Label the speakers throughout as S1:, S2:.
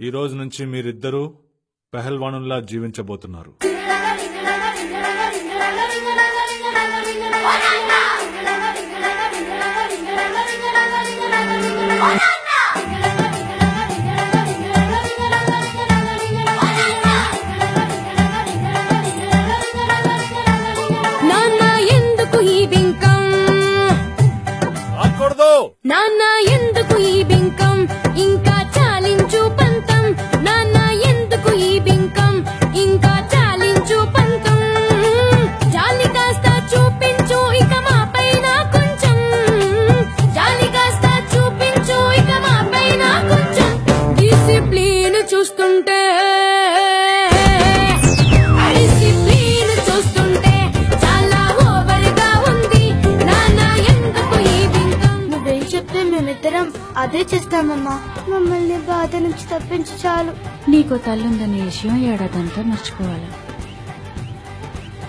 S1: ఈ రోజు నుంచి మీరిద్దరూ పెహల్వానుల్లా జీవించబోతున్నారు.
S2: నాన్న ఎందుకు ఈ బింకం, నాన్న ఎందుకు ఈ బింకం, ఇంకా చాలించు పంతం, నాన్న ఎందుకు ఈ బింకం, ఇంకా చాలించు పంతం, జాలి కాస్త చూపించు ఇక మా పైన కొంచెం, జాలి కాస్త చూపించు ఇక మా పైన కొంచెం, డిసిప్లిన్ చూస్తుంటే
S3: మేమిద్దరం అదే చేస్తామమ్మా. మమ్మల్ని బాధ నుంచి తప్పించి చాలు.
S4: నీకో తల్లుందనే విషయం ఏడాదంతా మర్చిపోవాలి.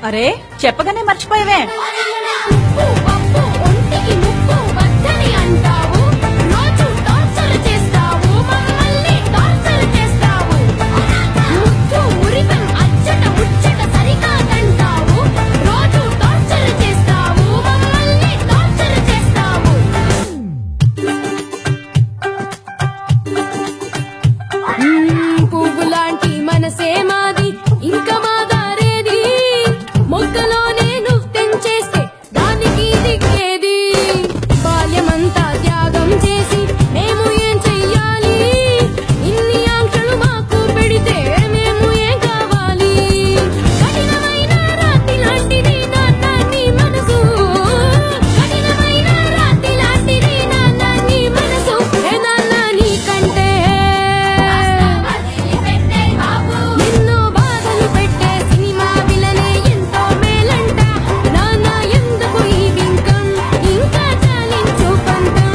S5: అరే చెప్పగానే మర్చిపోయావే.
S2: పువ్వులాంటి మనసే మాది, ఇంకా మా దారేది, మొక్కలోనే నువ్వు తెంచేస్తే దానికి దిక్కేది, బాల్యమంతా త్యాగం చేసి మేము ఏం చెయ్యాలి, ఇన్ని ఆంక్షలు మాకు పెడితే మేము ఏం కావాలి, కఠినమైన రాతి లాంటిది నాన్న నీ మనసు, కఠినమైన రాతి లాంటిది నాన్న నీ మనసు, ఏ నాన్న నీకంటే ఎన్నో బాధలు పెట్టే సినిమా విలనే ఎంతో మేలంట, నాన్న ఎందుకు ఈ బింకం, ఇంకా చాలించు పంతం.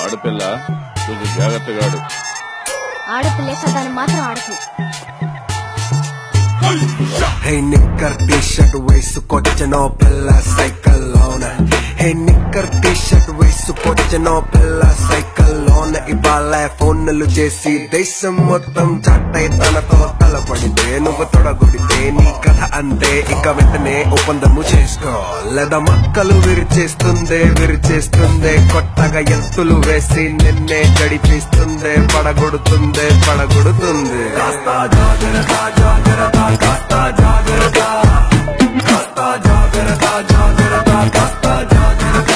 S6: ఆడపిల్ల కొంచెం జాగ్రత్తగా ఆడు.
S3: ఆడపిల్లే కదా మాత్రం ఆడకు.
S7: హే నిక్కర్ టీ షర్ట్ వేసుకొచ్చనో పిల్ల సైకిల్ లోన, హే నిక్కర్ టీ షర్ట్ వేసుకొచ్చనో పిల్ల సైకిల్ లోన, ఇవాళ ఫోన్లు చేసి దేశం మొత్తం చాటై తనతో తలపడితే నువ్వు తొడగొడితే నీ కథ అంతే, ఇక వెంటనే ఒప్పందము చేసుకో, లేదా మక్కలు విరిచేస్తుందే కొత్తగా ఎత్తులు వేసి నిన్నే గడిపిస్తుందే, పడగొడుతుందే కాస్త జాగ్రత్త జాగ్రత్త కాస్త జాగ్రత్త కాస్త జాగ్రత్త జాగ్రత్త కాస్త జాగ్రత్త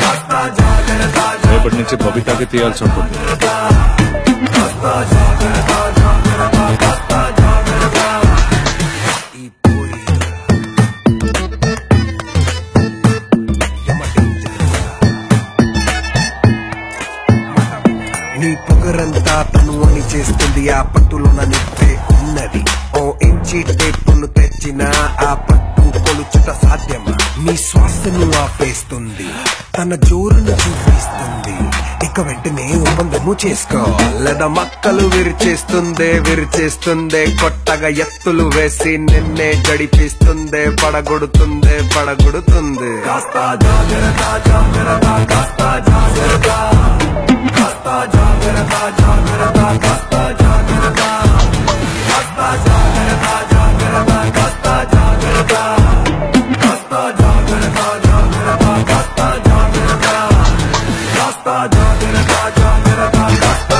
S7: కాస్త జాగ్రత్త.
S1: రేపటి నుంచి బబితాకి తీయాల్సి ఉంటుంది.
S7: కాస్త జాగ్రత్త జాగ్రత్త కాస్త జాగ్రత్త. ఈ పోయి నీ పొగరంతా తను అని చేస్తుంది, ఆ పట్టులోన నిప్పే ఉన్నది, ఓ ఇంచి టేపును తెచ్చిన ఆ పట్టు కొలుచుట సాధ్యమా, నీ శ్వాసను ఆపేస్తుంది, తన జోరును చూపిస్తుంది, ఇక వెంటనే ఒప్పందము చేసుకో, లేదా మక్కలు విరిచేస్తుందే కొత్తగా ఎత్తులు వేసి నిన్నే గడిపిస్తుందే, పడగొడుతుందే కాస్త జాగ్రత్త జాగ్రత్త కాస్త జాగ్రత్త కాస్త జాగ్రత్త జాగ్రత్త కాస్త జాగ్రత్త కాస్త జాగ్రత్త జాగ్రత్త కాస్త జాగ్రత్త కాస్త జాగ్రత్త జాగ్రత్త కాస్త జాగ్రత్త కాస్త జాగ్రత్త జాగ్రత్త కాస్త